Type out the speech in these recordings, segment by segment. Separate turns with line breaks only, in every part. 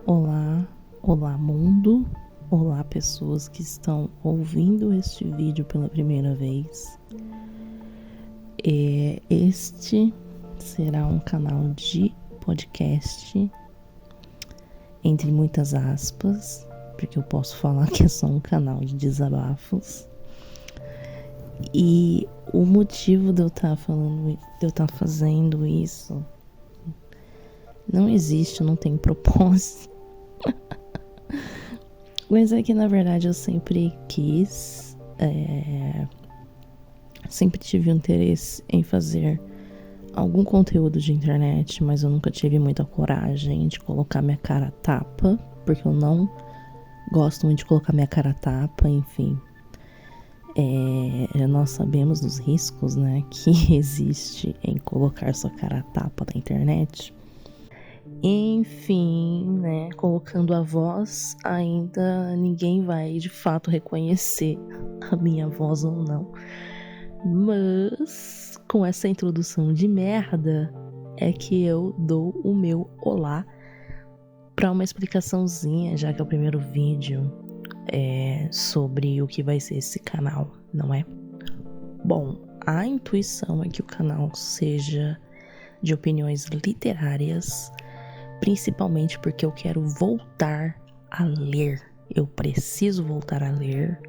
Olá, olá mundo, olá pessoas que estão ouvindo este vídeo pela primeira vez. Este será um canal de podcast, entre muitas aspas, porque eu posso falar que é só um canal de desabafos. E o motivo de eu estar fazendo isso não existe, não tem propósito. Mas é que na verdade eu sempre quis, sempre tive um interesse em fazer algum conteúdo de internet, mas eu nunca tive muita coragem de colocar minha cara a tapa, porque eu não gosto muito de colocar minha cara a tapa, enfim. Nós sabemos dos riscos, né, que existe em colocar sua cara a tapa na internet. Enfim, né, colocando a voz, ainda ninguém vai de fato reconhecer a minha voz ou não. Mas com essa introdução de merda é que eu dou o meu olá para uma explicaçãozinha, já que é o primeiro vídeo sobre o que vai ser esse canal, não é? Bom, a intuição é que o canal seja de opiniões literárias, principalmente porque eu quero voltar a ler. Eu preciso voltar a ler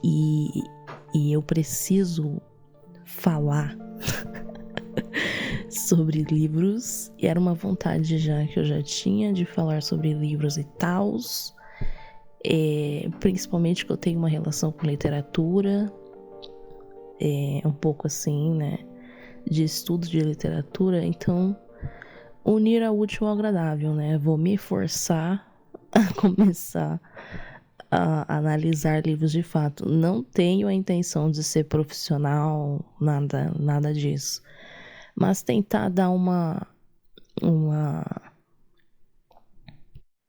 e eu preciso falar sobre livros. E era uma vontade já que eu já tinha de falar sobre livros e tals. Principalmente que eu tenho uma relação com literatura, um pouco assim, né, de estudo de literatura, então unir ao útil ao agradável, né? Vou me forçar a começar a analisar livros de fato. Não tenho a intenção de ser profissional, nada disso, mas tentar dar uma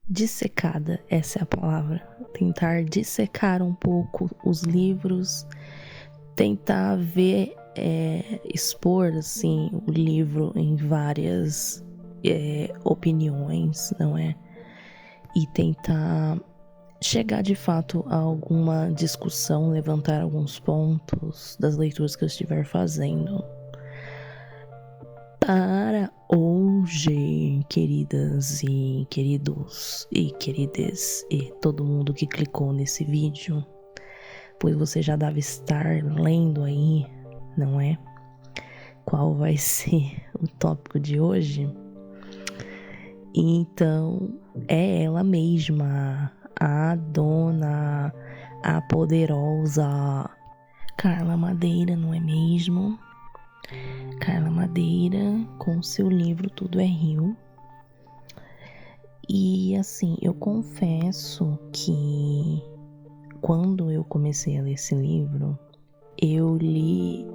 dissecada, essa é a palavra. Tentar dissecar um pouco os livros, tentar ver, expor assim o livro em várias opiniões, não é? E tentar chegar de fato a alguma discussão, levantar alguns pontos das leituras que eu estiver fazendo. Para hoje, queridas e queridos e queridas e todo mundo que clicou nesse vídeo, pois você já deve estar lendo aí, não é? Qual vai ser o tópico de hoje? Então, é ela mesma, a dona, a poderosa Carla Madeira, não é mesmo? Carla Madeira com seu livro Tudo é Rio. E assim, eu confesso que quando eu comecei a ler esse livro, eu lia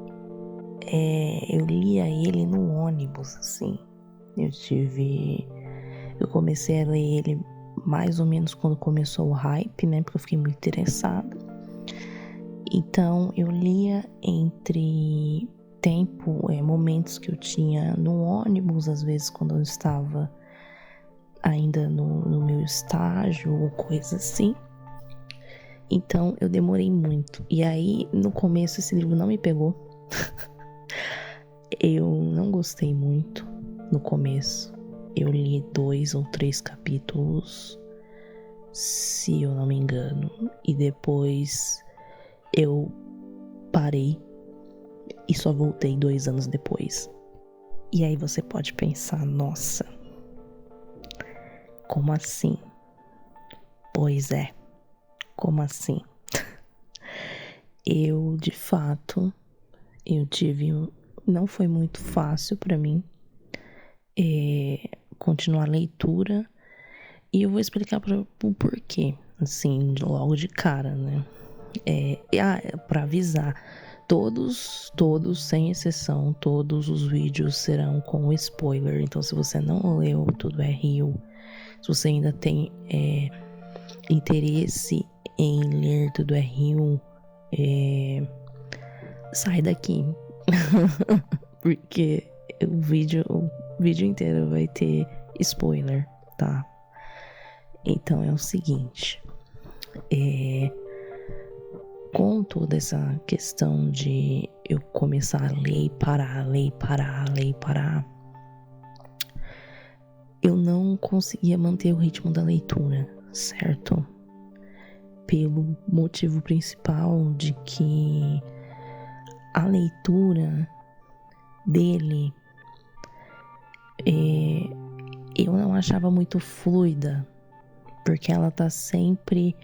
ele no ônibus, assim. Eu comecei a ler ele mais ou menos quando começou o hype, né? Porque eu fiquei muito interessada. Então, eu lia entre momentos que eu tinha no ônibus, às vezes quando eu estava ainda no meu estágio ou coisa assim. Então, eu demorei muito. E aí, no começo, esse livro não me pegou. Eu não gostei muito no começo. Eu li 2 ou 3 capítulos, se eu não me engano, e depois eu parei e só voltei 2 anos depois. E aí você pode pensar, nossa, como assim? Pois é, como assim? Eu, de fato, não foi muito fácil para mim continuar a leitura, e eu vou explicar o porquê, assim, logo de cara, né? Para avisar, todos, sem exceção, todos os vídeos serão com spoiler. Então, se você não leu Tudo é Rio, se você ainda tem interesse em ler Tudo é Rio, sai daqui. Porque o vídeo inteiro vai ter spoiler, tá? Então é o seguinte, com toda essa questão de eu começar a ler e parar, eu não conseguia manter o ritmo da leitura, certo? Pelo motivo principal de que a leitura dele eu não achava muito fluida, porque ela tá sempre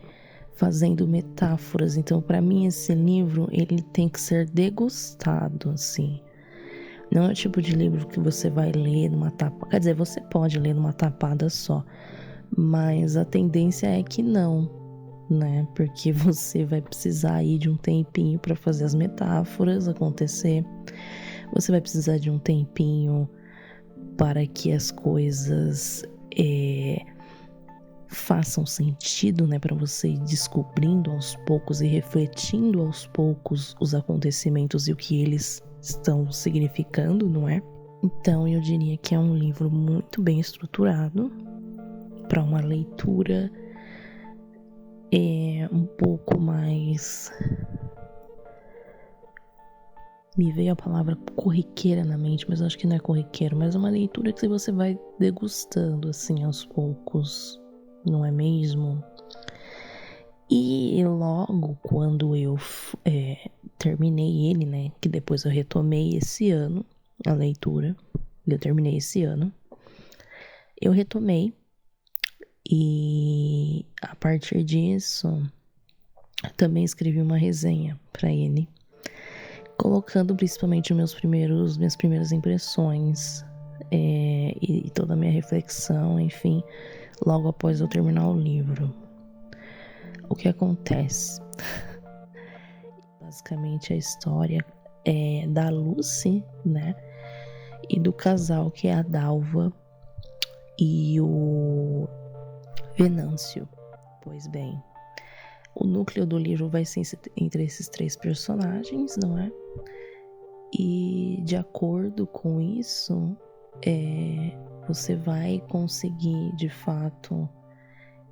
fazendo metáforas. Então, para mim, esse livro ele tem que ser degustado, assim. Não é o tipo de livro que você vai ler numa tapada. Quer dizer, você pode ler numa tapada só, mas a tendência é que não, né? Porque você vai precisar aí de um tempinho para fazer as metáforas acontecer. Você vai precisar de um tempinho para que as coisas façam sentido, né? Para você ir descobrindo aos poucos e refletindo aos poucos os acontecimentos e o que eles estão significando, não é? Então eu diria que é um livro muito bem estruturado para uma leitura um pouco mais. Me veio a palavra corriqueira na mente, mas eu acho que não é corriqueiro, mas é uma leitura que você vai degustando assim aos poucos, não é mesmo? E logo quando eu terminei ele, né, que depois eu retomei esse ano a leitura, eu terminei esse ano, eu retomei e a partir disso também escrevi uma resenha para ele, colocando principalmente minhas primeiras impressões e toda a minha reflexão, enfim, logo após eu terminar o livro. O que acontece? Basicamente a história é da Lucy, né? E do casal que é a Dalva e o Venâncio. Pois bem, o núcleo do livro vai ser entre esses três personagens, não é? E de acordo com isso, você vai conseguir de fato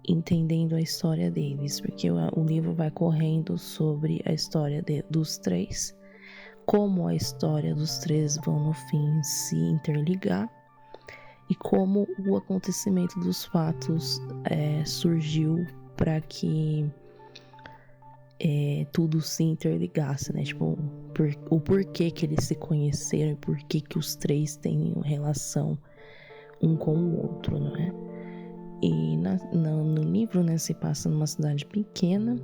entendendo a história deles, porque o livro vai correndo sobre a história dos três, como a história dos três vão no fim se interligar e como o acontecimento dos fatos surgiu para que tudo se interligasse, né? Tipo, o porquê que eles se conheceram e porquê que os três têm relação um com o outro, não é? E no livro, né, se passa numa cidade pequena.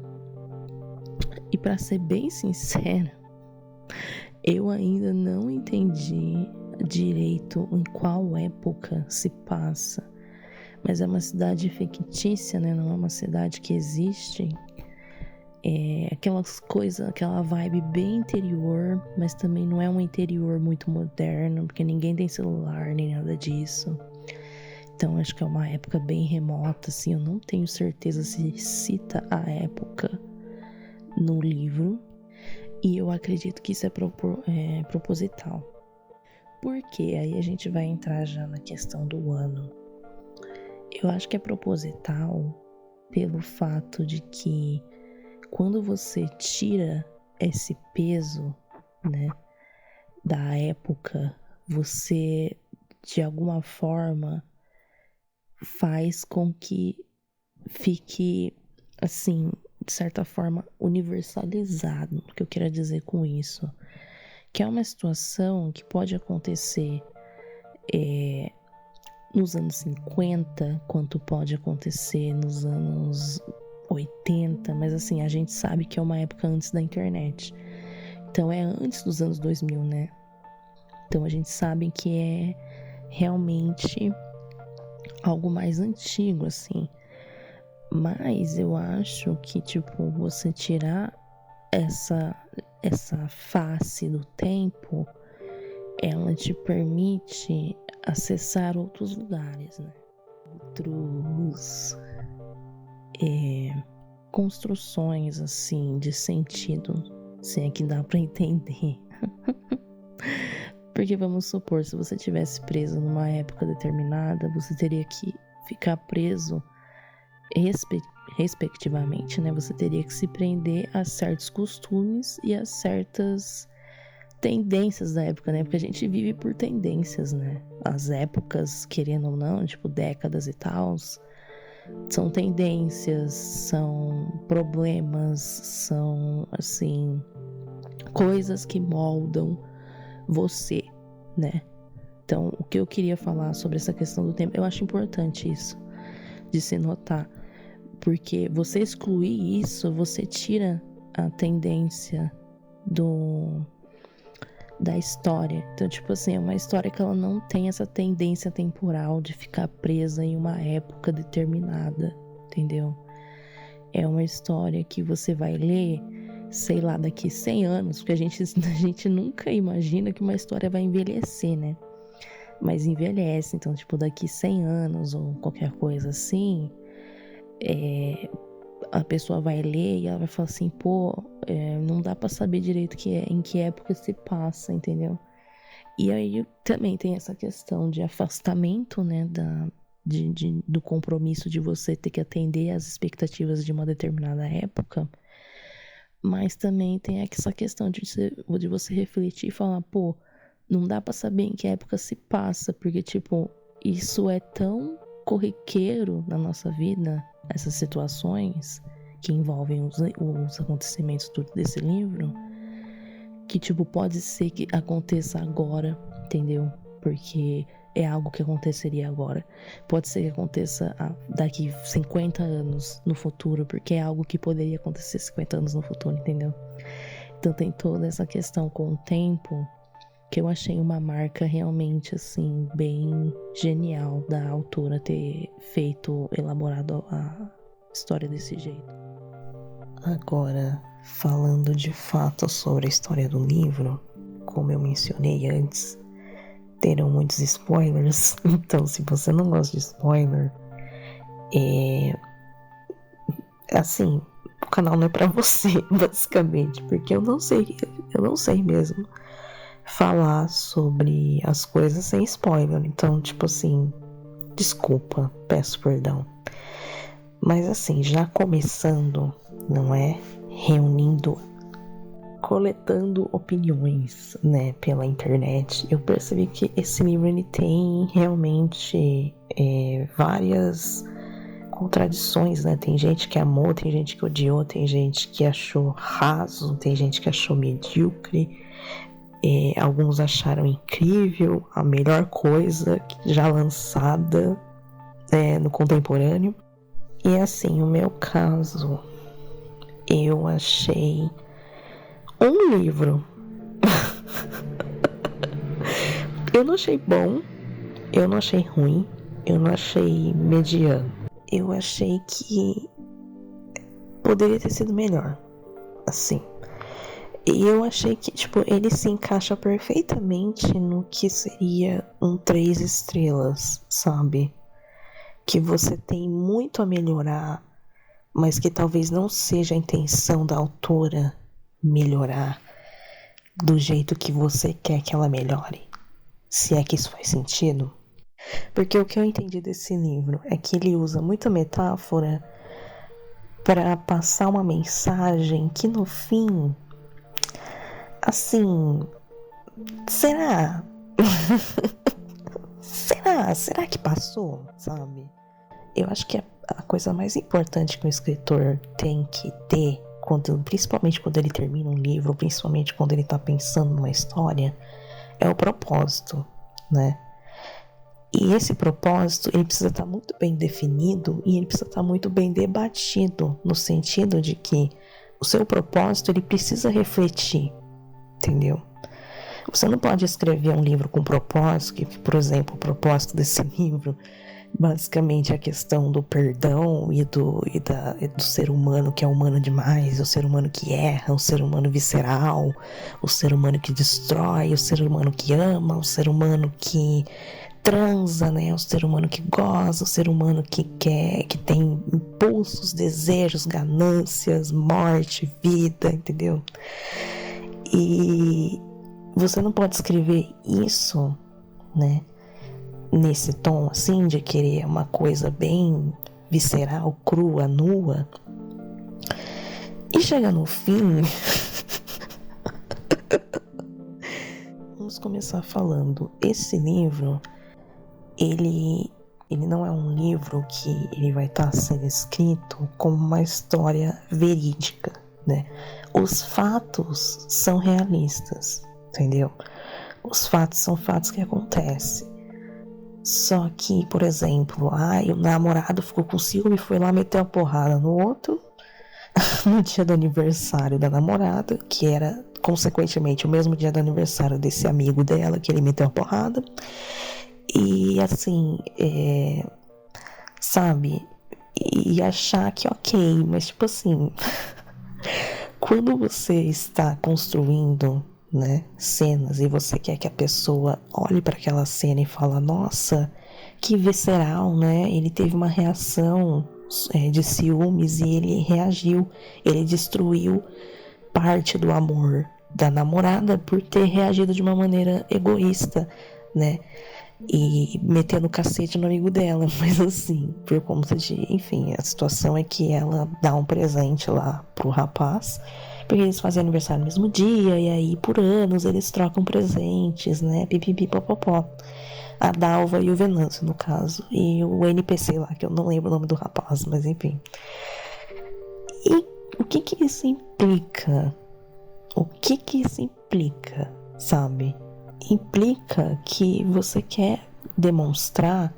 E para ser bem sincera, eu ainda não entendi direito em qual época se passa. Mas é uma cidade fictícia, né? Não é uma cidade que existe. Aquelas coisas, aquela vibe bem interior, mas também não é um interior muito moderno, porque ninguém tem celular nem nada disso. Então acho que é uma época bem remota, assim, eu não tenho certeza se cita a época no livro, e eu acredito que isso é proposital. Porque aí a gente vai entrar já na questão do ano. Eu acho que é proposital pelo fato de que quando você tira esse peso, né, da época, você de alguma forma faz com que fique, assim, de certa forma, universalizado. O que eu quero dizer com isso? Que é uma situação que pode acontecer nos anos 50, quanto pode acontecer nos anos 80, mas assim, a gente sabe que é uma época antes da internet. Então é antes dos anos 2000, né? Então a gente sabe que é realmente algo mais antigo, assim. Mas eu acho que, tipo, você tirar essa face do tempo, ela te permite acessar outros lugares, né? Outros construções, assim, de sentido, se é que dá pra entender. Porque vamos supor, se você tivesse preso numa época determinada, você teria que ficar preso respectivamente, né? Você teria que se prender a certos costumes e a certas tendências da época, né? Porque a gente vive por tendências, né? As épocas, querendo ou não, tipo décadas e tal, são tendências, são problemas, são, assim, coisas que moldam você, né? Então, o que eu queria falar sobre essa questão do tempo, eu acho importante isso, de se notar. Porque você excluir isso, você tira a tendência da história. Então, tipo assim, é uma história que ela não tem essa tendência temporal de ficar presa em uma época determinada, entendeu? É uma história que você vai ler, sei lá, daqui 100 anos, porque a gente nunca imagina que uma história vai envelhecer, né? Mas envelhece, então, tipo, daqui 100 anos ou qualquer coisa assim, a pessoa vai ler e ela vai falar assim, pô, não dá pra saber direito em que época se passa, entendeu? E aí também tem essa questão de afastamento, né, do compromisso de você ter que atender às expectativas de uma determinada época, mas também tem essa questão de você refletir e falar, pô, não dá pra saber em que época se passa, porque, tipo, isso é tão corriqueiro na nossa vida, essas situações que envolvem os acontecimentos desse livro, que, tipo, pode ser que aconteça agora, entendeu? Porque é algo que aconteceria agora. Pode ser que aconteça daqui 50 anos no futuro, porque é algo que poderia acontecer 50 anos no futuro, entendeu? Então tem toda essa questão com o tempo, que eu achei uma marca realmente, assim, bem genial da autora ter elaborado a história desse jeito. Agora, falando de fato sobre a história do livro, como eu mencionei antes, terão muitos spoilers, então se você não gosta de spoiler, assim, o canal não é pra você, basicamente, porque eu não sei mesmo falar sobre as coisas sem spoiler, então, tipo assim, desculpa, peço perdão. Mas assim, já começando, não é? Coletando opiniões, né, pela internet, eu percebi que esse livro ele tem realmente várias contradições, né? Tem gente que amou, tem gente que odiou, tem gente que achou raso, tem gente que achou medíocre. Alguns acharam incrível, a melhor coisa já lançada no contemporâneo. E assim, o meu caso, eu achei um livro. Eu não achei bom, eu não achei ruim, eu não achei mediano. Eu achei que poderia ter sido melhor, assim. E eu achei que, tipo, ele se encaixa perfeitamente no que seria um 3 estrelas, sabe? Que você tem muito a melhorar, mas que talvez não seja a intenção da autora melhorar do jeito que você quer que ela melhore. Se é que isso faz sentido. Porque o que eu entendi desse livro é que ele usa muita metáfora para passar uma mensagem que no fim, assim, será? Será que passou, sabe? Eu acho que a coisa mais importante que um escritor tem que ter, principalmente quando ele termina um livro, principalmente quando ele tá pensando numa história, é o propósito, né? E esse propósito, ele precisa estar muito bem definido e ele precisa estar muito bem debatido, no sentido de que o seu propósito, ele precisa refletir, entendeu? Você não pode escrever um livro com propósito, que, por exemplo, o propósito desse livro basicamente a questão do perdão e do ser humano que é humano demais, o ser humano que erra, o ser humano visceral, o ser humano que destrói, o ser humano que ama, o ser humano que transa, né? O ser humano que goza, o ser humano que quer, que tem impulsos, desejos, ganâncias, morte, vida, entendeu? E você não pode escrever isso, né? Nesse tom assim de querer uma coisa bem visceral, crua, nua. E chega no fim... Vamos começar falando. Esse livro, ele não é um livro que ele vai estar sendo escrito como uma história verídica, né? Os fatos são realistas, entendeu? Os fatos são fatos que acontecem. Só que, por exemplo, o namorado ficou com ciúme e foi lá meter uma porrada no outro no dia do aniversário da namorada, que era consequentemente o mesmo dia do aniversário desse amigo dela, que ele meteu uma porrada. E assim, sabe? E achar que ok, mas tipo assim, quando você está construindo, né, cenas e você quer que a pessoa olhe para aquela cena e fala, nossa, que visceral, né? Ele teve uma reação de ciúmes e ele reagiu, ele destruiu parte do amor da namorada por ter reagido de uma maneira egoísta, né? E metendo cacete no amigo dela, mas assim, por conta de, enfim, a situação é que ela dá um presente lá pro rapaz, porque eles fazem aniversário no mesmo dia, e aí por anos eles trocam presentes, né, pipipi popopó. A Dalva e o Venâncio, no caso, e o NPC lá, que eu não lembro o nome do rapaz, mas enfim. E o que isso implica? O que isso implica, sabe? Implica que você quer demonstrar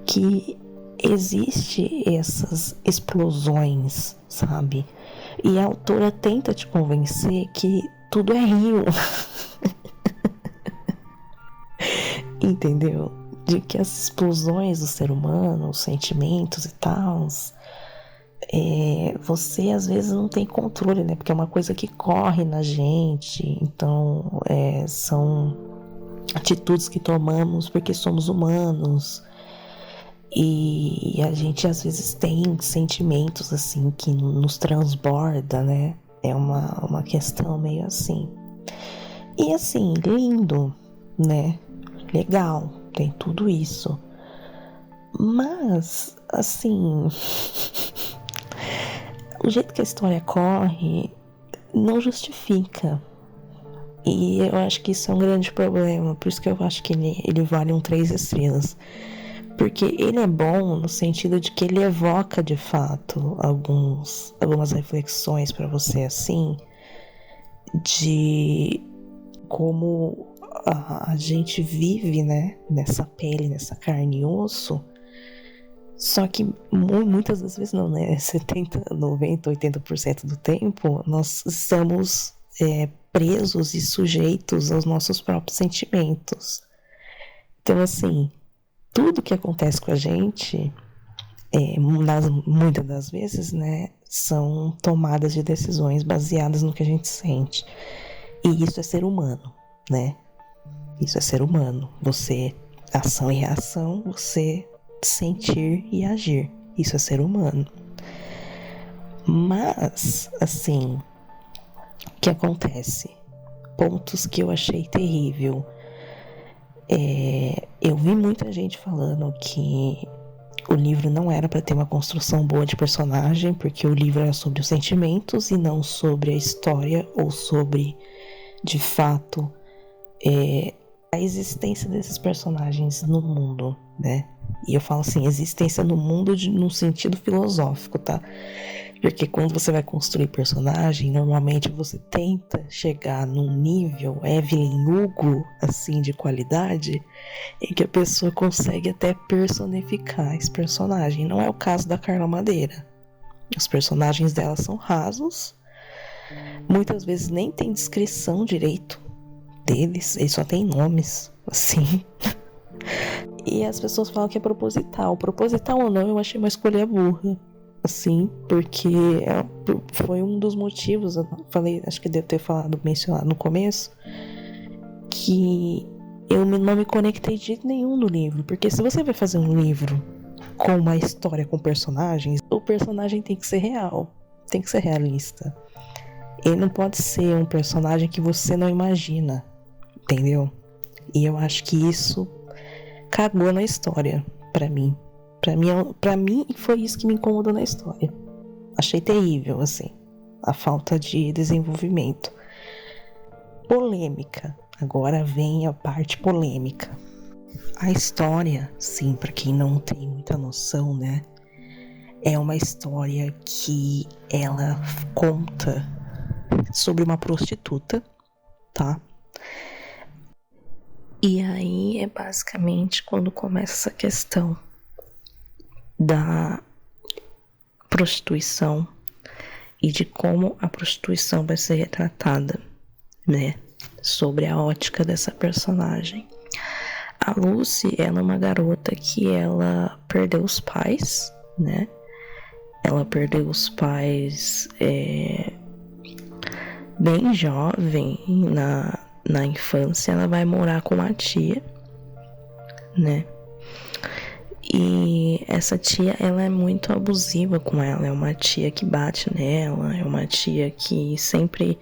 que existe essas explosões, sabe? E a autora tenta te convencer que tudo é rio. Entendeu? De que as explosões do ser humano, os sentimentos e tal, você às vezes não tem controle, né? Porque é uma coisa que corre na gente, então são atitudes que tomamos porque somos humanos e a gente às vezes tem sentimentos assim que nos transborda, né? É uma questão meio assim. E assim, lindo, né? Legal, tem tudo isso. Mas, assim, o jeito que a história corre não justifica. E eu acho que isso é um grande problema. Por isso que eu acho que ele vale um 3 estrelas. Porque ele é bom no sentido de que ele evoca, de fato, algumas reflexões para você, assim, de como a gente vive, né, nessa pele, nessa carne e osso. Só que muitas das vezes não, né? 70, 90, 80% do tempo nós estamos presos e sujeitos aos nossos próprios sentimentos. Então, assim, tudo que acontece com a gente, muitas das vezes, né, são tomadas de decisões baseadas no que a gente sente. E isso é ser humano, né? Isso é ser humano. Você, ação e reação, você sentir e agir. Isso é ser humano. Mas, assim, o que acontece? Pontos que eu achei terrível. Eu vi muita gente falando que o livro não era para ter uma construção boa de personagem, porque o livro era sobre os sentimentos e não sobre a história ou sobre, de fato, a existência desses personagens no mundo, né? E eu falo assim, existência no mundo num sentido filosófico, tá? Porque quando você vai construir personagem, normalmente você tenta chegar num nível Evelyn Hugo, assim, de qualidade, em que a pessoa consegue até personificar esse personagem. Não é o caso da Carla Madeira. Os personagens dela são rasos, muitas vezes nem tem descrição direito deles, eles só tem nomes, assim. E as pessoas falam que é proposital. Proposital ou não, eu achei uma escolha burra, assim, porque foi um dos motivos, eu falei, acho que devo ter mencionado no começo, que eu não me conectei de jeito nenhum no livro, porque se você vai fazer um livro com uma história com personagens, o personagem tem que ser real, tem que ser realista. Ele não pode ser um personagem que você não imagina, entendeu? E eu acho que isso cagou na história, pra mim. Pra mim foi isso que me incomodou na história. Achei terrível, assim, a falta de desenvolvimento. Polêmica. Agora vem a parte polêmica. A história, sim, pra quem não tem muita noção, né? É uma história que ela conta sobre uma prostituta, tá? E aí é basicamente quando começa essa questão da prostituição e de como a prostituição vai ser retratada, né? Sobre a ótica dessa personagem. A Lucy, ela é uma garota que ela perdeu os pais, né? Ela perdeu os pais bem jovem, na infância. Ela vai morar com uma tia, né? E essa tia, ela é muito abusiva com ela. É uma tia que bate nela, é uma tia que sempre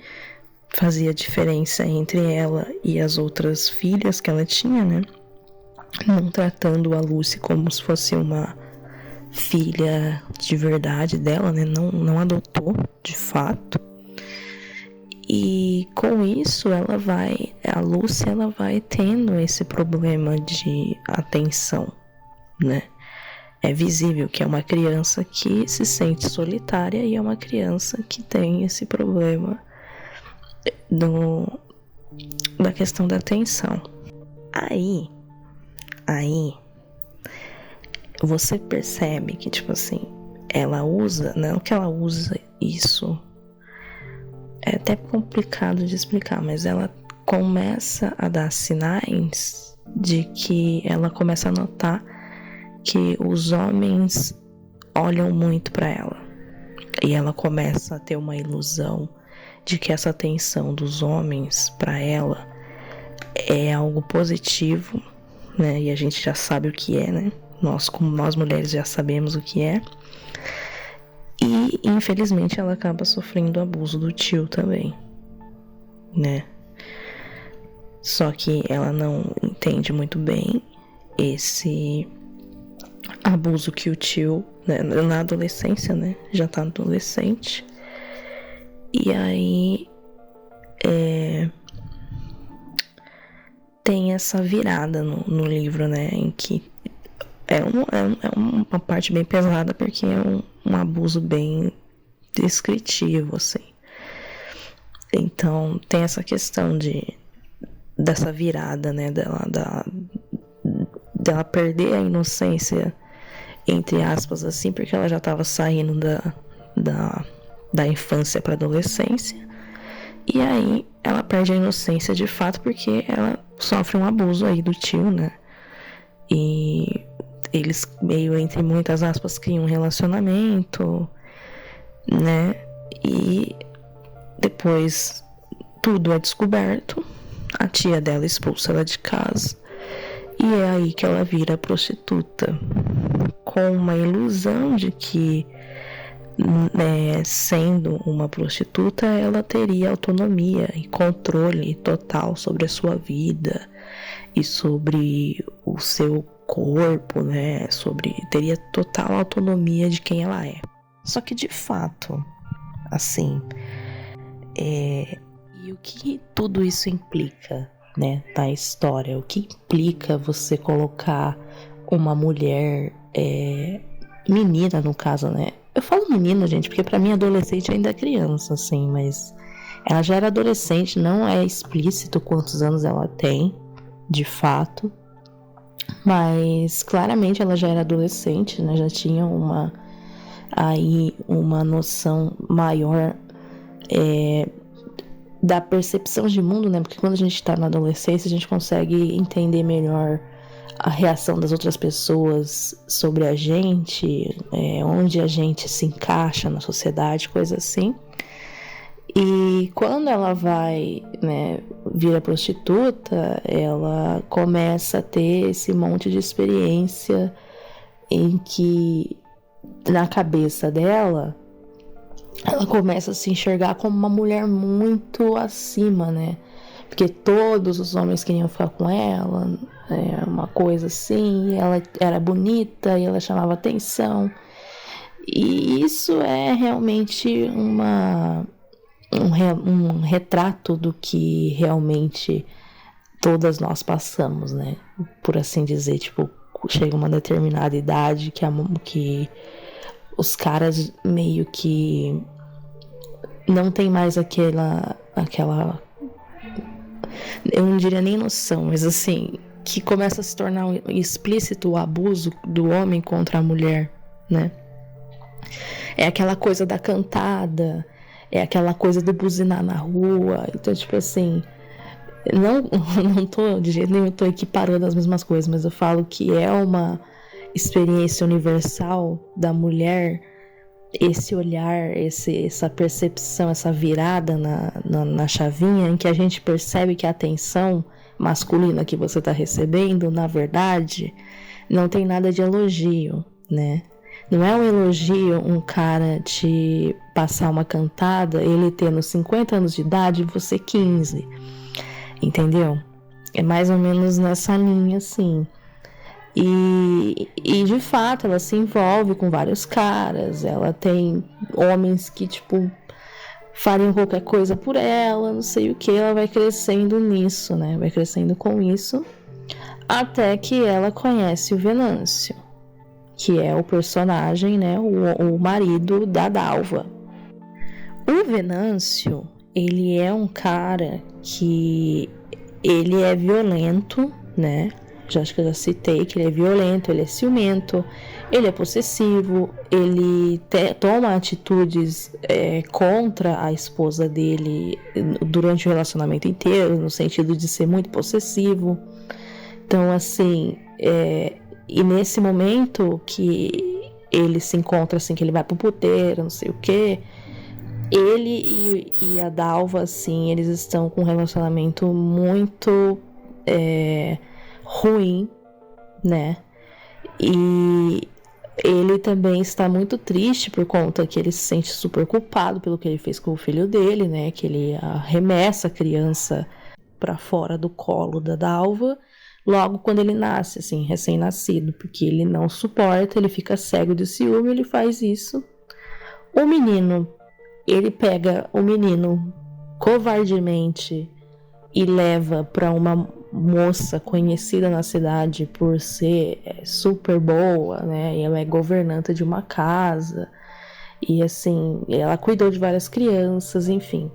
fazia diferença entre ela e as outras filhas que ela tinha, né? Não tratando a Lucy como se fosse uma filha de verdade dela, né? Não adotou, de fato. E com isso, a Lucy, ela vai tendo esse problema de atenção, né? É visível que é uma criança que se sente solitária e é uma criança que tem esse problema da questão da atenção. Aí você percebe que, tipo assim, ela usa, não que ela usa isso, é até complicado de explicar, mas ela começa a dar sinais de que ela começa a notar que os homens olham muito para ela. E ela começa a ter uma ilusão de que essa atenção dos homens para ela é algo positivo, né? E a gente já sabe o que é, né? Como nós mulheres já sabemos o que é. E, infelizmente, ela acaba sofrendo abuso do tio também, né? Só que ela não entende muito bem esse abuso que o tio, né, na adolescência, né? Já tá adolescente. E aí tem essa virada no livro, né? Em que é uma parte bem pesada, porque é um abuso bem descritivo, assim. Então tem essa questão dessa virada, né? Dela perder a inocência, entre aspas, assim, porque ela já estava saindo da infância para adolescência. E aí ela perde a inocência de fato porque ela sofre um abuso aí do tio, né? E eles, meio entre muitas aspas, criam um relacionamento, né? E depois tudo é descoberto, a tia dela expulsa ela de casa e é aí que ela vira prostituta, com uma ilusão de que, sendo uma prostituta, ela teria autonomia e controle total sobre a sua vida e sobre o seu corpo, né? Teria total autonomia de quem ela é. Só que de fato, assim, e o que tudo isso implica, né, na história? O que implica você colocar uma mulher, menina no caso, né? Eu falo menino, gente, porque pra mim adolescente ainda é criança, assim, mas ela já era adolescente, não é explícito quantos anos ela tem, de fato, mas claramente ela já era adolescente, né? Já tinha uma noção maior da percepção de mundo, né? Porque quando a gente tá na adolescência, a gente consegue entender melhor a reação das outras pessoas sobre a gente, onde a gente se encaixa na sociedade, coisa assim. E quando ela vai, né, vira prostituta, ela começa a ter esse monte de experiência em que, na cabeça dela, ela começa a se enxergar como uma mulher muito acima, né? porque todos os homens queriam ficar com ela, uma coisa assim, e ela era bonita e ela chamava atenção. E isso é realmente um retrato do que realmente todas nós passamos, né? Por assim dizer, tipo, chega uma determinada idade que os caras meio que não tem mais aquela, eu não diria nem noção, mas assim, que começa a se tornar explícito o abuso do homem contra a mulher, né? É aquela coisa da cantada, é aquela coisa do buzinar na rua. Então, tipo assim, não tô, de jeito nenhum, tô equiparando as mesmas coisas, mas eu falo que é uma experiência universal da mulher, esse olhar, essa percepção, essa virada na chavinha, em que a gente percebe que a atenção masculina que você está recebendo, na verdade, não tem nada de elogio, né? Não é um elogio um cara te passar uma cantada, ele tendo 50 anos de idade e você 15, entendeu? É mais ou menos nessa linha, assim. E de fato, ela se envolve com vários caras, ela tem homens que, tipo, fariam qualquer coisa por ela, não sei o que, ela vai crescendo nisso, né? Vai crescendo com isso, até que ela conhece o Venâncio, que é o personagem, né? O marido da Dalva. O Venâncio, ele é um cara que ele é violento, né? Acho que eu já citei que ele é violento, ele é ciumento, ele é possessivo, ele toma atitudes contra a esposa dele durante o relacionamento inteiro, no sentido de ser muito possessivo. Então, assim, e nesse momento que ele se encontra, assim, que ele vai pro puteiro, não sei o quê, ele e a Dalva, assim, eles estão com um relacionamento muito ruim, né? E ele também está muito triste por conta que ele se sente super culpado pelo que ele fez com o filho dele, né? Que ele arremessa a criança para fora do colo da Dalva logo quando ele nasce, assim, recém-nascido, porque ele não suporta, ele fica cego de ciúme, ele faz isso. O menino, ele pega o menino covardemente e leva para uma moça conhecida na cidade por ser super boa, né? E ela é governanta de uma casa. E assim, ela cuidou de várias crianças, enfim.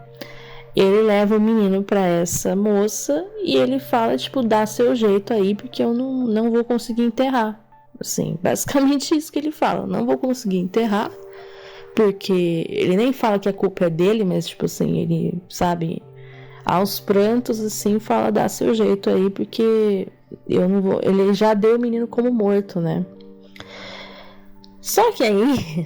Ele leva o menino para essa moça e ele fala, tipo, dá seu jeito aí, porque eu não vou conseguir enterrar. Assim, basicamente isso que ele fala. Não vou conseguir enterrar, porque ele nem fala que a culpa é dele, mas, tipo assim, ele, sabe, aos prantos, assim, fala, dá seu jeito aí, porque eu não vou... Ele já deu o menino como morto, né? Só que aí,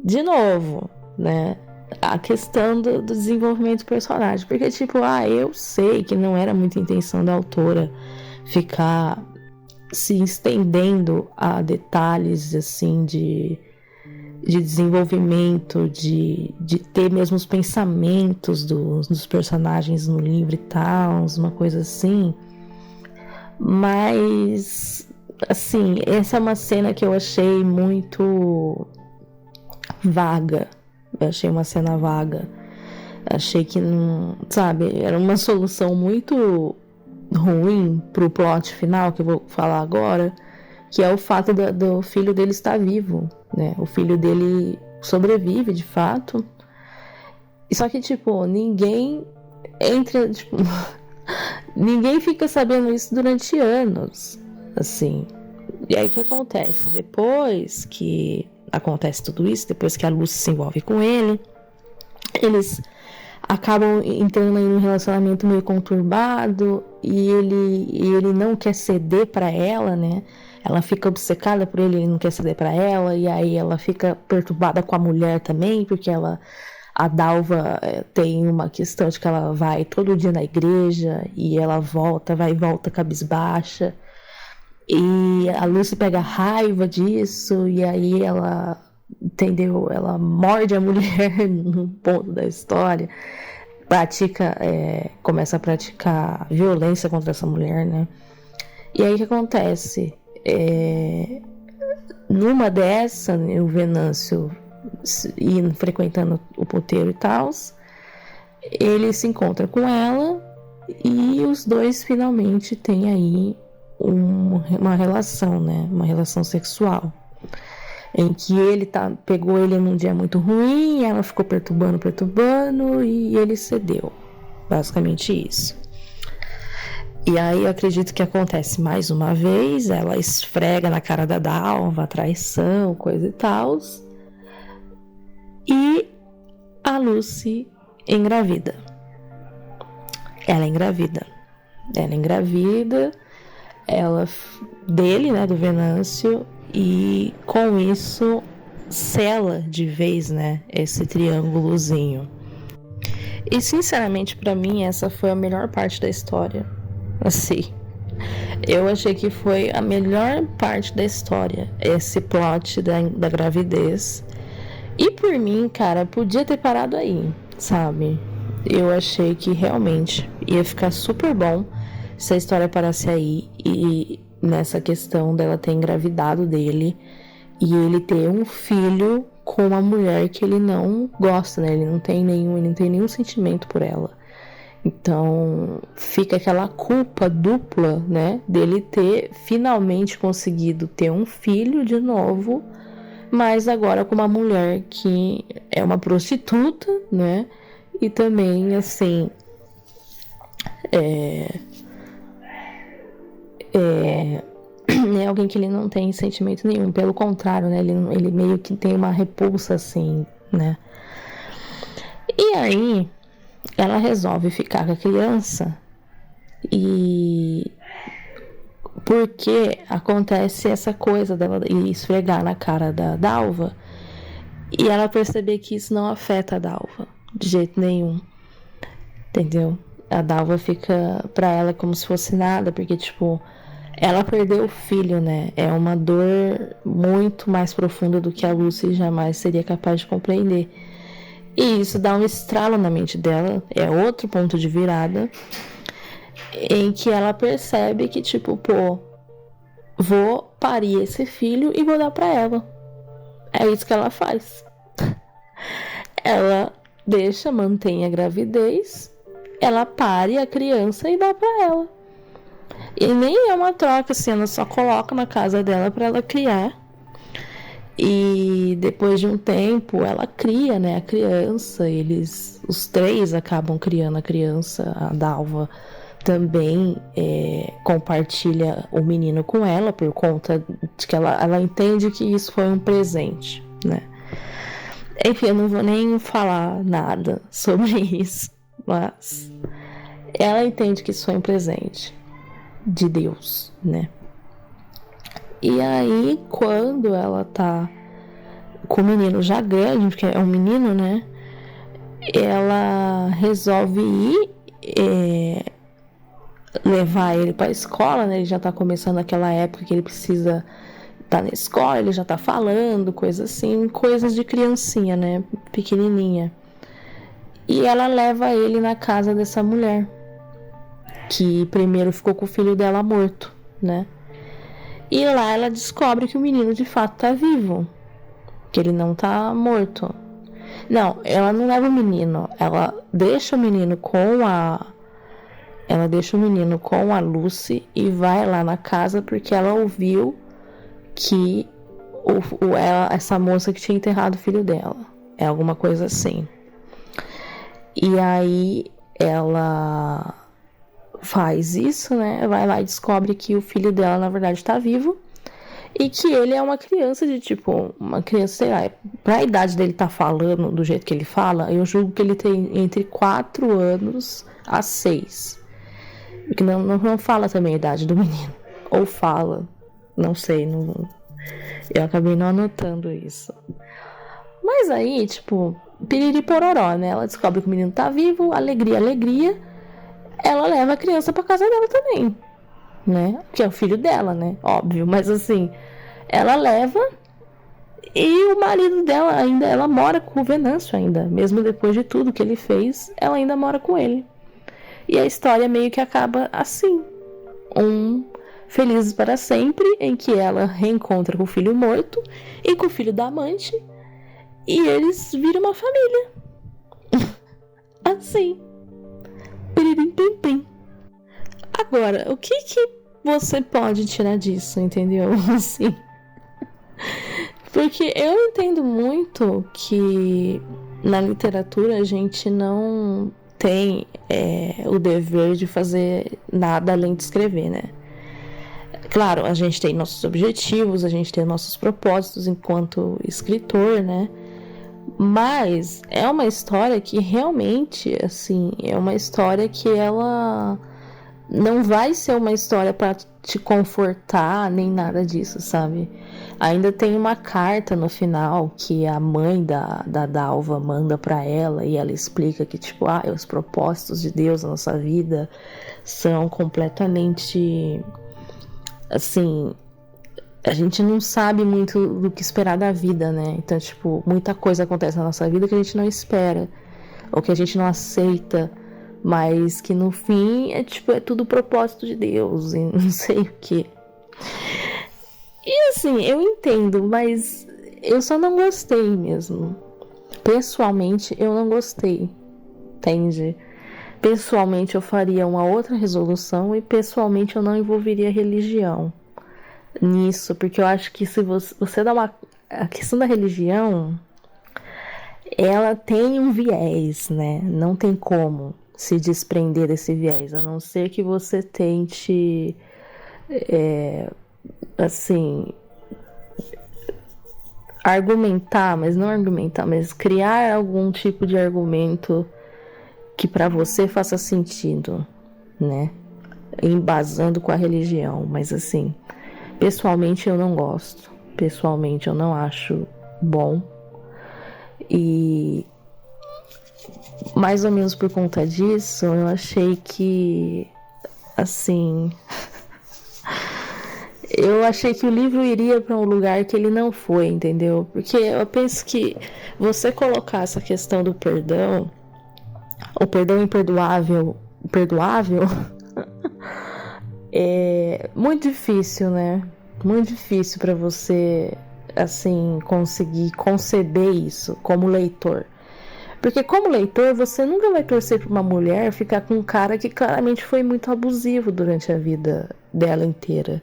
de novo, né, a questão do desenvolvimento do personagem, porque, tipo, eu sei que não era muita intenção da autora ficar se estendendo a detalhes, assim, de desenvolvimento, de ter mesmo os pensamentos dos personagens no livro e tal, uma coisa assim. Mas, assim, essa é uma cena que eu achei muito vaga. Eu achei uma cena vaga. Achei que não, sabe, era uma solução muito ruim pro plot final, que eu vou falar agora, que é o fato do filho dele estar vivo, né? O filho dele sobrevive, de fato. Só que, tipo, ninguém entra, tipo... ninguém fica sabendo isso durante anos, assim. E aí o que acontece? Depois que acontece tudo isso, depois que a Lucy se envolve com ele, eles acabam entrando em um relacionamento meio conturbado e ele não quer ceder para ela, né? Ela fica obcecada por ele não quer ceder para ela, e aí ela fica perturbada com a mulher também, porque a Dalva tem uma questão de que ela vai todo dia na igreja e ela vai e volta cabisbaixa. E a Lucy pega raiva disso, e aí ela, entendeu? Ela morde a mulher num ponto da história. começa a praticar violência contra essa mulher, né? E aí o que acontece? Numa dessa, o Venâncio indo, frequentando o puteiro e tal, ele se encontra com ela e os dois finalmente têm aí uma relação, né? Uma relação sexual. Em que ele pegou ele num dia muito ruim, ela ficou perturbando e ele cedeu. Basicamente isso. E aí eu acredito que acontece mais uma vez, ela esfrega na cara da Dalva, traição, coisa e tal. E a Lucy engravida. Ela engravida dele, né, do Venâncio, e com isso sela de vez, né, esse triângulozinho. E sinceramente pra mim essa foi a melhor parte da história. Assim, eu achei que foi a melhor parte da história, esse plot da gravidez. E por mim, cara, podia ter parado aí, sabe? Eu achei que realmente ia ficar super bom se a história parasse aí e nessa questão dela ter engravidado dele e ele ter um filho com uma mulher que ele não gosta, né? Ele não tem nenhum sentimento por ela. Então fica aquela culpa dupla, né? Dele ter finalmente conseguido ter um filho de novo, mas agora com uma mulher que é uma prostituta, né? E também, assim, é alguém que ele não tem sentimento nenhum, pelo contrário, né? Ele meio que tem uma repulsa, assim, né? E aí, ela resolve ficar com a criança e porque acontece essa coisa dela esfregar na cara da Dalva e ela perceber que isso não afeta a Dalva de jeito nenhum, entendeu? A Dalva fica pra ela como se fosse nada, porque tipo, ela perdeu o filho, né? É uma dor muito mais profunda do que a Lucy jamais seria capaz de compreender. E isso dá um estralo na mente dela, é outro ponto de virada, em que ela percebe que, tipo, vou parir esse filho e vou dar pra ela. É isso que ela faz. Ela mantém a gravidez, ela pare a criança e dá pra ela. E nem é uma troca, assim, ela só coloca na casa dela pra ela criar. E depois de um tempo ela cria, né, a criança, os três acabam criando a criança, a Dalva também compartilha o menino com ela por conta de que ela entende que isso foi um presente, né. Enfim, eu não vou nem falar nada sobre isso, mas ela entende que isso foi um presente de Deus, né. E aí, quando ela tá com o menino já grande, porque é um menino, né? Ela resolve ir levar ele pra escola, né? Ele já tá começando aquela época que ele precisa estar na escola, ele já tá falando, coisas assim, coisas de criancinha, né? Pequenininha. E ela leva ele na casa dessa mulher, que primeiro ficou com o filho dela morto, né? E lá ela descobre que o menino de fato tá vivo, que ele não tá morto. Não, ela não leva o menino, ela deixa o menino com a Lucy e vai lá na casa porque ela ouviu que essa moça que tinha enterrado o filho dela. É alguma coisa assim. E aí ela faz isso, né? Vai lá e descobre que o filho dela, na verdade, tá vivo. E que ele é uma criança de, tipo, uma criança, sei lá, pra idade dele tá falando do jeito que ele fala, eu julgo que ele tem entre 4 anos a 6. Porque não fala também a idade do menino. Ou fala, não sei, eu acabei não anotando isso. Mas aí, tipo, piriri pororó, né? Ela descobre que o menino tá vivo, alegria, alegria. Ela leva a criança pra casa dela também, né? Que é o filho dela, né? Óbvio, mas assim, ela leva E o marido dela ainda, ela mora com o Venâncio ainda, mesmo depois de tudo que ele fez, ela ainda mora com ele. E a história meio que acaba assim, felizes para sempre, em que ela reencontra com o filho morto e com o filho da amante, e eles viram uma família. Assim. Piririm, pim, pim. Agora, o que você pode tirar disso, entendeu? Assim. Porque eu entendo muito que na literatura a gente não tem o dever de fazer nada além de escrever, né? Claro, a gente tem nossos objetivos, a gente tem nossos propósitos enquanto escritor, né? Mas é uma história que realmente, assim, é uma história que ela não vai ser uma história para te confortar, nem nada disso, sabe? Ainda tem uma carta no final que a mãe da Dalva manda para ela e ela explica que, tipo, os propósitos de Deus na nossa vida são completamente, assim, a gente não sabe muito do que esperar da vida, né? Então, tipo, muita coisa acontece na nossa vida que a gente não espera, ou que a gente não aceita, mas que no fim é tudo propósito de Deus e não sei o que. E assim, eu entendo, mas eu só não gostei mesmo. Pessoalmente, eu não gostei, entende? Pessoalmente, eu faria uma outra resolução e pessoalmente eu não envolveria religião nisso, porque eu acho que se você dá a questão da religião, ela tem um viés, né? Não tem como se desprender desse viés, a não ser que você tente assim, mas criar algum tipo de argumento que para você faça sentido, né? Embasando com a religião, mas assim, pessoalmente eu não gosto, pessoalmente eu não acho bom, e mais ou menos por conta disso, eu achei que, assim, eu achei que o livro iria para um lugar que ele não foi, entendeu? Porque eu penso que você colocar essa questão do perdão, o perdão imperdoável, perdoável, é muito difícil, né? Muito difícil para você, assim, conseguir conceber isso como leitor. Porque como leitor, você nunca vai torcer para uma mulher ficar com um cara que claramente foi muito abusivo durante a vida dela inteira.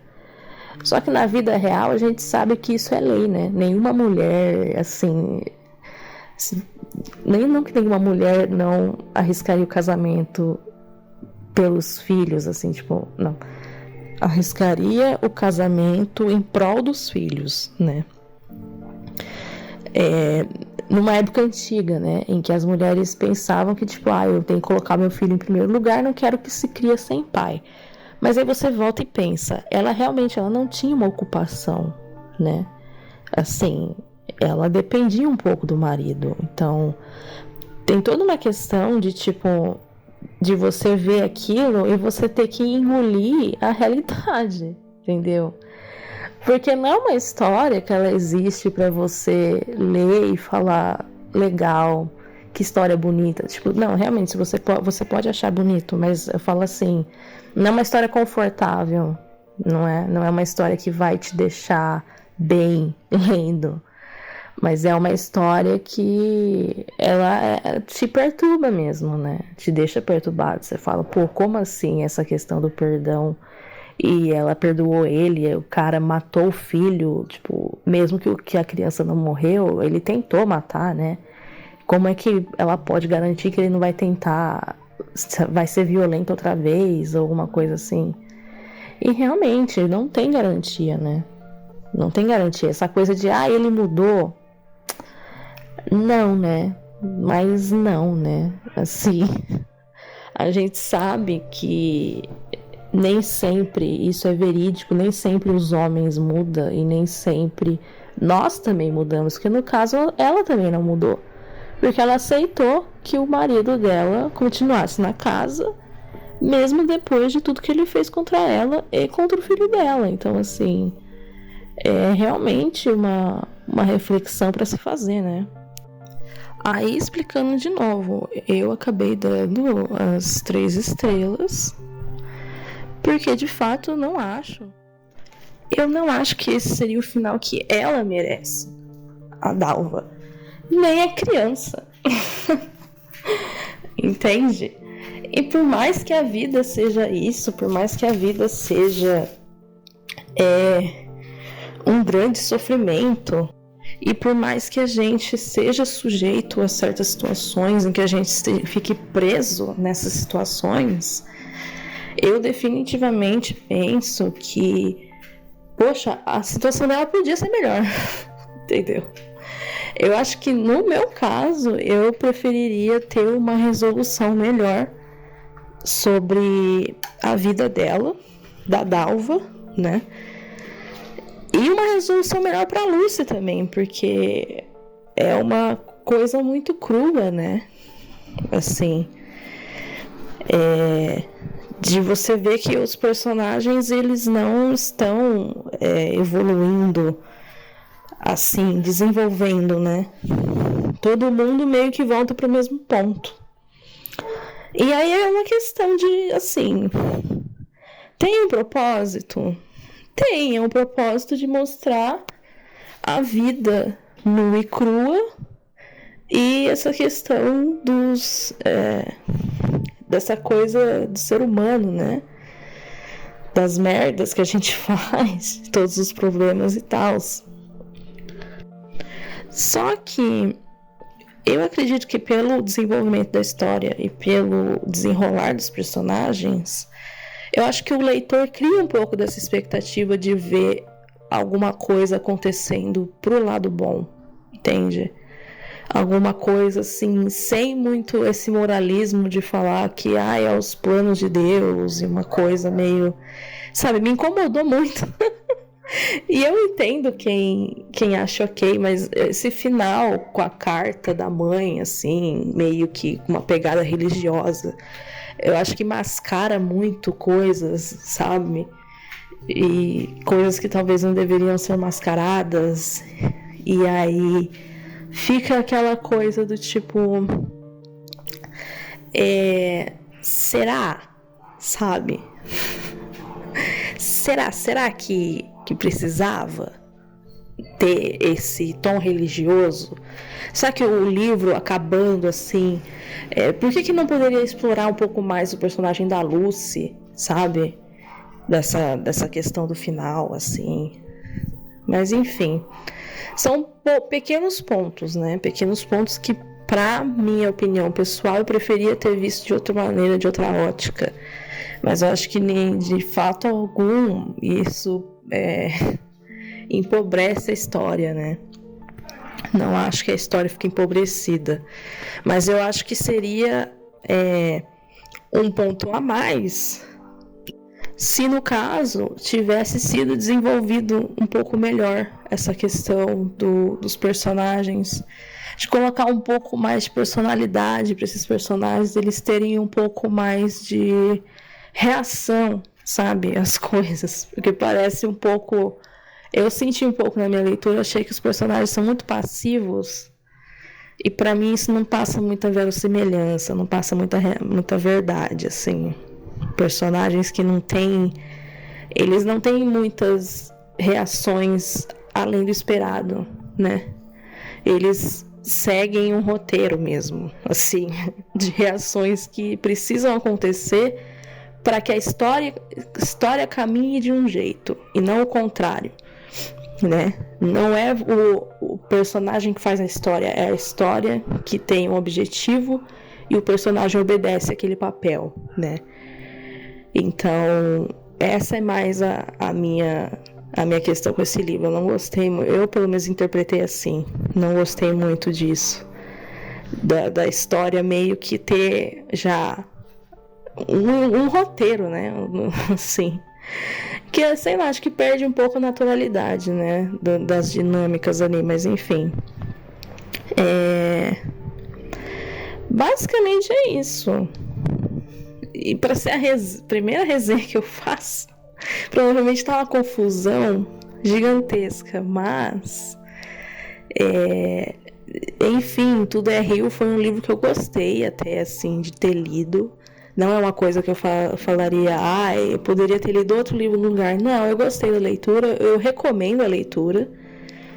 Só que na vida real a gente sabe que isso é lei, né? Nenhuma mulher, assim... Não que nenhuma mulher não arriscaria o casamento pelos filhos, assim, tipo... Não. Arriscaria o casamento em prol dos filhos, né? Numa época antiga, né, em que as mulheres pensavam que, tipo, eu tenho que colocar meu filho em primeiro lugar, não quero que se crie sem pai. Mas aí você volta e pensa, ela não tinha uma ocupação, né? Assim, ela dependia um pouco do marido. Então, tem toda uma questão de, tipo, de você ver aquilo e você ter que engolir a realidade, entendeu? Porque não é uma história que ela existe para você ler e falar legal, que história bonita. Tipo, não, realmente, se você pode achar bonito, mas eu falo assim, não é uma história confortável, não é uma história que vai te deixar bem lendo, mas é uma história que ela te perturba mesmo, né? Te deixa perturbado. Você fala, pô, como assim essa questão do perdão? E ela perdoou ele, o cara matou o filho, tipo, mesmo que a criança não morreu, ele tentou matar, né? Como é que ela pode garantir que ele não vai tentar, vai ser violento outra vez, ou alguma coisa assim? E realmente, não tem garantia, né? Não tem garantia. Essa coisa de, ele mudou. Não, né? Mas não, né? Assim, a gente sabe que nem sempre isso é verídico, nem sempre os homens mudam e nem sempre nós também mudamos, porque no caso ela também não mudou, porque ela aceitou que o marido dela continuasse na casa, mesmo depois de tudo que ele fez contra ela e contra o filho dela. Então, assim, é realmente uma reflexão para se fazer, né? Aí, explicando de novo, eu acabei dando as 3 estrelas, porque de fato eu não acho que esse seria o final que ela merece, a Dalva, nem a criança. Entende? E por mais que a vida seja isso, por mais que a vida seja um grande sofrimento, e por mais que a gente seja sujeito a certas situações em que a gente fique preso nessas situações, eu definitivamente penso que, poxa, a situação dela podia ser melhor, entendeu? Eu acho que no meu caso, eu preferiria ter uma resolução melhor sobre a vida dela, da Dalva, né? E uma resolução melhor pra Lucy também, porque é uma coisa muito crua, né? Assim, de você ver que os personagens, eles não estão evoluindo, assim, desenvolvendo, né? Todo mundo meio que volta pro mesmo ponto. E aí é uma questão de, assim, tem um propósito? Tem, é um propósito de mostrar a vida nua e crua e essa questão dessa coisa do ser humano, né? Das merdas que a gente faz, todos os problemas e tal. Só que eu acredito que pelo desenvolvimento da história e pelo desenrolar dos personagens, eu acho que o leitor cria um pouco dessa expectativa de ver alguma coisa acontecendo pro lado bom, entende? Alguma coisa assim, sem muito esse moralismo de falar que é os planos de Deus e uma coisa meio... Sabe, me incomodou muito. E eu entendo quem acha ok, mas esse final com a carta da mãe, assim, meio que uma pegada religiosa, eu acho que mascara muito coisas, sabe? E coisas que talvez não deveriam ser mascaradas. E aí fica aquela coisa do tipo... será? Sabe? Será que precisava ter esse tom religioso? Será que o livro acabando assim, por que não poderia explorar um pouco mais o personagem da Lucy, sabe? Dessa questão do final, assim. Mas enfim, são pequenos pontos, né? Pequenos pontos que, pra minha opinião pessoal, eu preferia ter visto de outra maneira, de outra ótica. Mas eu acho que nem de fato algum isso empobrece a história, né? Não acho que a história fique empobrecida. Mas eu acho que seria um ponto a mais se, no caso, tivesse sido desenvolvido um pouco melhor essa questão dos personagens, de colocar um pouco mais de personalidade para esses personagens, eles terem um pouco mais de reação, sabe, às coisas, porque parece um pouco... Eu senti um pouco na minha leitura, achei que os personagens são muito passivos e pra mim isso não passa muita verossimilhança, não passa muita verdade, assim. Personagens que não têm... Eles não têm muitas reações além do esperado, né? Eles seguem um roteiro mesmo, assim, de reações que precisam acontecer para que a história caminhe de um jeito e não o contrário, né? Não é o personagem que faz a história, é a história que tem um objetivo e o personagem obedece aquele papel, né? Então, essa é mais a minha questão com esse livro. Eu não gostei, eu pelo menos interpretei assim, não gostei muito disso, da história meio que ter já um roteiro, né? Assim, que, sei lá, acho que perde um pouco a naturalidade, né? Das dinâmicas ali, mas enfim. Basicamente é isso. E para ser a primeira resenha que eu faço, provavelmente tá uma confusão gigantesca, mas Enfim, Tudo é Rio foi um livro que eu gostei até, assim, de ter lido. Não é uma coisa que eu falaria, eu poderia ter lido outro livro no lugar. Não, eu gostei da leitura, eu recomendo a leitura.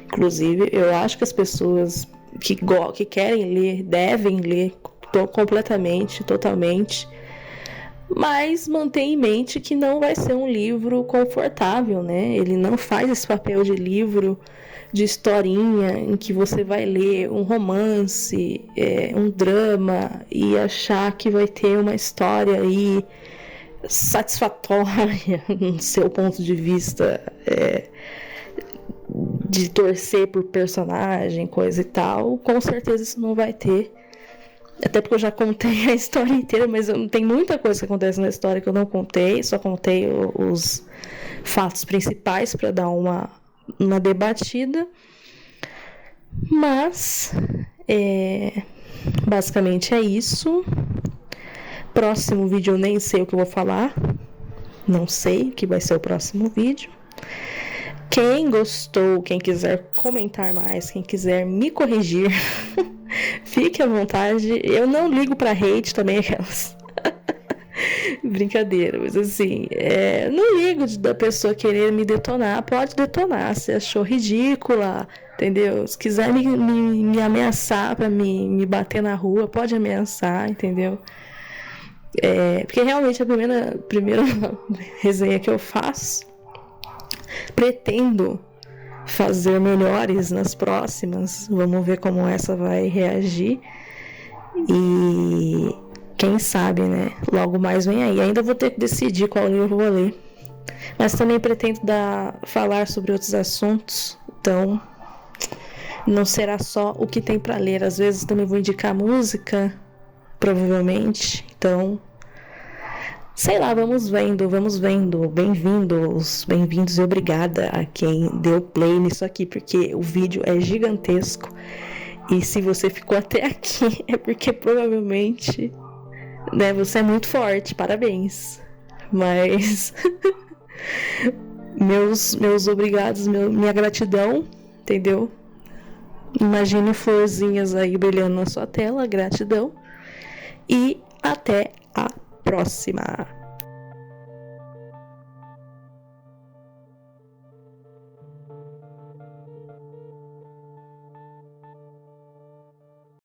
Inclusive, eu acho que as pessoas que querem ler, devem ler completamente, totalmente. Mas mantém em mente que não vai ser um livro confortável, né? Ele não faz esse papel de livro de historinha em que você vai ler um romance, um drama e achar que vai ter uma história aí satisfatória no seu ponto de vista, de torcer por personagem, coisa e tal. Com certeza isso não vai ter. Até porque eu já contei a história inteira, mas tem muita coisa que acontece na história que eu não contei, só contei os fatos principais para dar uma debatida. Mas, basicamente é isso. Próximo vídeo eu nem sei o que eu vou falar. Não sei o que vai ser o próximo vídeo. Quem gostou, quem quiser comentar mais, quem quiser me corrigir, fique à vontade. Eu não ligo pra hate também, aquelas. Brincadeira, mas assim, não ligo da pessoa querer me detonar. Pode detonar, se achou ridícula, entendeu? Se quiser me ameaçar pra me bater na rua, pode ameaçar, entendeu? Porque realmente a primeira resenha que eu faço, pretendo fazer melhores nas próximas. Vamos ver como essa vai reagir. E quem sabe, né? Logo mais vem aí. Ainda vou ter que decidir qual livro eu vou ler. Mas também pretendo falar sobre outros assuntos. Então, não será só o que tem para ler. Às vezes também vou indicar música, provavelmente. Então, sei lá, vamos vendo. Bem-vindos e obrigada a quem deu play nisso aqui, porque o vídeo é gigantesco. E se você ficou até aqui, é porque provavelmente, né, você é muito forte, parabéns. Mas meus obrigados, minha gratidão, entendeu? Imagine florzinhas aí brilhando na sua tela, gratidão. E até a próxima.